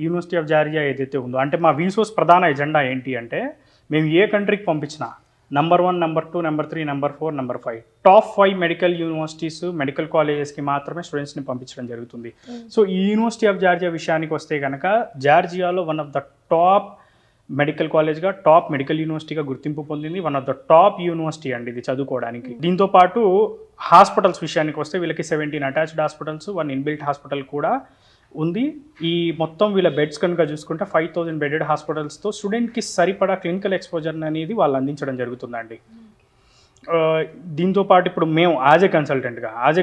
University of Georgia ఏదైతే ఉందో అంటే మా వీసోస్ ప్రధాన ఎజెండా ఏంటి అంటే మేము ఏ కంట్రీకి పంపించినా number 1, number 2, number 3, number 4, number 5 top 5 medical universities medical కాలేజెస్కి మాత్రమే స్టూడెంట్స్ని పంపించడం జరుగుతుంది. సో ఈ యూనివర్సిటీ ఆఫ్ జార్జియా విషయానికి వస్తే కనుక జార్జియాలో one of the top medical కాలేజ్గా టాప్ మెడికల్ యూనివర్సిటీగా గుర్తింపు పొందింది. One of the top university అండి ఇది చదువుకోవడానికి. దీంతో పాటు హాస్పిటల్స్ విషయానికి వస్తే వీళ్ళకి 17 అటాచ్డ్ హాస్పిటల్స్, 1 ఇన్బిల్ట్ హాస్పిటల్ కూడా ఉంది. ఈ మొత్తం వీళ్ళ బెడ్స్ కనుక చూసుకుంటే 5000 బెడెడ్ హాస్పిటల్స్తో స్టూడెంట్కి సరిపడా క్లినికల్ ఎక్స్పోజర్ అనేది వాళ్ళు అందించడం జరుగుతుందండి. దీంతో పాటు ఇప్పుడు మేము యాజ్ ఏ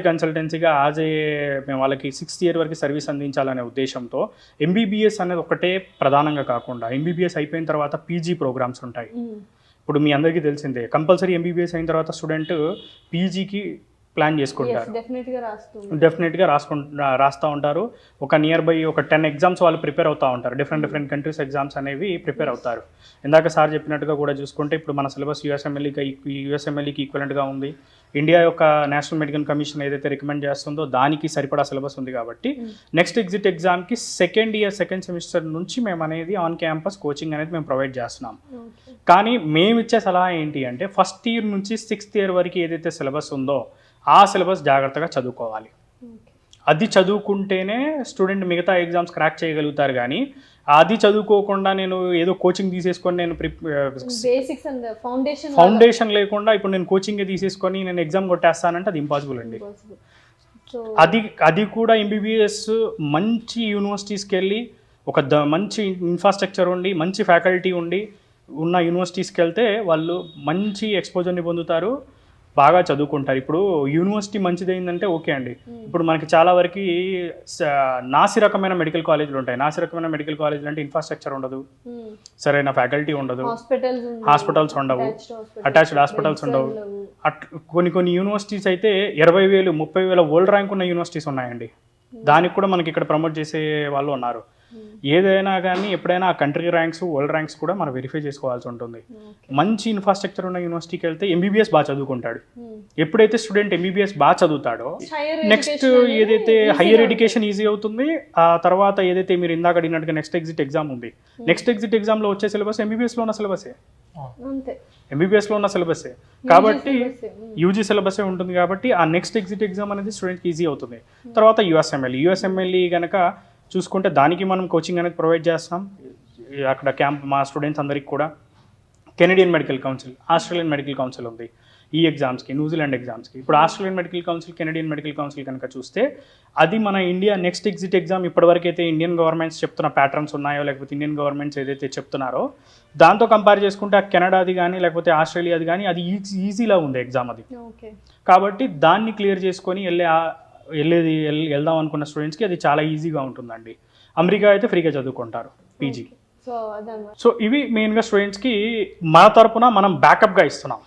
కన్సల్టెన్సీగా మేము వాళ్ళకి 6th ఇయర్ వరకు సర్వీస్ అందించాలనే ఉద్దేశంతో ఎంబీబీఎస్ అనేది ఒకటే ప్రధానంగా కాకుండా ఎంబీబీఎస్ అయిపోయిన తర్వాత పీజీ ప్రోగ్రామ్స్ ఉంటాయి. ఇప్పుడు మీ అందరికీ తెలిసిందే కంపల్సరీ ఎంబీబీఎస్ అయిన తర్వాత స్టూడెంట్ పీజీకి ప్లాన్ చేసుకుంటారు. డెఫినెట్గా రాస్తూ ఉంటారు. ఒక నియర్ బై ఒక 10 ఎగ్జామ్స్ వాళ్ళు ప్రిపేర్ అవుతూ ఉంటారు. డిఫరెంట్ కంట్రీస్ ఎగ్జామ్స్ అనేవి ప్రిపేర్ అవుతారు. ఇందాక సార్ చెప్పినట్టుగా కూడా చూసుకుంటే ఇప్పుడు మన సిలబస్ యూఎస్ఎంఎల్ఈకి ఈక్వలెంట్గా ఉంది. ఇండియా యొక్క నేషనల్ మెడికల్ కమిషన్ ఏదైతే రికమెండ్ చేస్తుందో దానికి సరిపడా సిలబస్ ఉంది కాబట్టి నెక్స్ట్ ఎగ్జిట్ ఎగ్జామ్కి సెకండ్ సెమిస్టర్ నుంచి మేము అనేది ఆన్ క్యాంపస్ కోచింగ్ అనేది మేము ప్రొవైడ్ చేస్తున్నాం. కానీ మేము ఇచ్చే సలహా ఏంటి అంటే ఫస్ట్ ఇయర్ నుంచి 6th ఇయర్ వరకు ఏదైతే సిలబస్ ఉందో ఆ సిలబస్ జాగ్రత్తగా చదువుకోవాలి. అది చదువుకుంటేనే స్టూడెంట్ మిగతా ఎగ్జామ్స్ క్రాక్ చేయగలుగుతారు. కానీ అది చదువుకోకుండా నేను ఏదో కోచింగ్ తీసేసుకొని నేను ఫౌండేషన్ లేకుండా ఇప్పుడు నేను కోచింగ్ తీసేసుకొని నేను ఎగ్జామ్ కొట్టేస్తానంటే అది ఇంపాసిబుల్ అండి. అది కూడా ఎంబీబీఎస్ మంచి యూనివర్సిటీస్కి వెళ్ళి ఒక మంచి ఇన్ఫ్రాస్ట్రక్చర్ ఉండి మంచి ఫ్యాకల్టీ ఉన్న యూనివర్సిటీస్కి వెళ్తే వాళ్ళు మంచి ఎక్స్పోజర్ని పొందుతారు, బాగా చదువుకుంటారు. ఇప్పుడు యూనివర్సిటీ మంచిదైందంటే ఓకే అండి. ఇప్పుడు మనకి చాలా వరకు నాసి రకమైన మెడికల్ కాలేజీలు ఉంటాయి. నాసి రకమైన మెడికల్ కాలేజీలు అంటే ఇన్ఫ్రాస్ట్రక్చర్ ఉండదు, సరైన ఫ్యాకల్టీ ఉండదు, హాస్పిటల్స్ ఉండవు, అటాచ్డ్ హాస్పిటల్స్ ఉండవు. కొన్ని యూనివర్సిటీస్ అయితే 20,000, 30,000 వరల్డ్ ర్యాంక్ ఉన్న యూనివర్సిటీస్ ఉన్నాయండి. దానికి కూడా మనకి ఇక్కడ ప్రమోట్ చేసే వాళ్ళు ఉన్నారు. ఏదైనా కానీ ఎప్పుడైనా ఆ కంట్రీ ర్యాంక్స్, వరల్డ్ ర్యాంక్స్ కూడా మనం వెరిఫై చేసుకోవాల్సి ఉంటుంది. మంచి ఇన్ఫ్రాస్ట్రక్చర్ ఉన్న యూనివర్సిటీకి వెళ్తే ఎంబీబీఎస్ బాగా చదువుకుంటాడు. ఎప్పుడైతే స్టూడెంట్ ఎంబీబీఎస్ బాగా చదువుతాడో నెక్స్ట్ ఏదైతే హయ్యర్ ఎడ్యుకేషన్ ఈజీ అవుతుంది. ఆ తర్వాత ఏదైతే మీరు ఇందాక అడిగినట్టుగా నెక్స్ట్ ఎగ్జిట్ ఎగ్జామ్ ఉంది, నెక్స్ట్ ఎగ్జిట్ ఎగ్జామ్లో వచ్చే సిలబస్ ఎంబీబీఎస్లో ఉన్న సిలబసే కాబట్టి యూజీ సిలబసే ఉంటుంది. కాబట్టి ఆ నెక్స్ట్ ఎగ్జిట్ ఎగ్జామ్ అనేది స్టూడెంట్కి ఈజీ అవుతుంది. తర్వాత యూఎస్ఎంఎల్ఈ కనుక చూసుకుంటే దానికి మనం కోచింగ్ అనేది ప్రొవైడ్ చేస్తాం. అక్కడ మా స్టూడెంట్స్ అందరికి కూడా Canadian medical council, Australian medical council ఉంది ఈ ఎగ్జామ్స్కి, న్యూజిలాండ్ ఎగ్జామ్స్కి. ఇప్పుడు Australian medical council, Canadian medical council కనుక చూస్తే అది మన ఇండియా నెక్స్ట్ ఎగ్జిట్ ఎగ్జామ్ ఇప్పటివరకు అయితే ఇండియన్ గవర్నమెంట్స్ చెప్తున్న ప్యాటర్న్స్ ఉన్నాయో లేకపోతే ఇండియన్ గవర్నమెంట్స్ ఏదైతే చెప్తున్నారో దాంతో కంపేర్ చేసుకుంటే ఆ కెనడాది కానీ లేకపోతే ఆస్ట్రేలియాది కానీ అది ఈజీలా ఉంది ఎగ్జామ్ అది. కాబట్టి దాన్ని క్లియర్ చేసుకొని వెళ్దాం అనుకున్న స్టూడెంట్స్కి అది చాలా ఈజీగా ఉంటుందండి. అమెరికా అయితే ఫ్రీగా చదువుకుంటారు పీజీ. సో ఇవి మెయిన్గా స్టూడెంట్స్కి మన తరపున మనం బ్యాకప్గా ఇస్తున్నాం.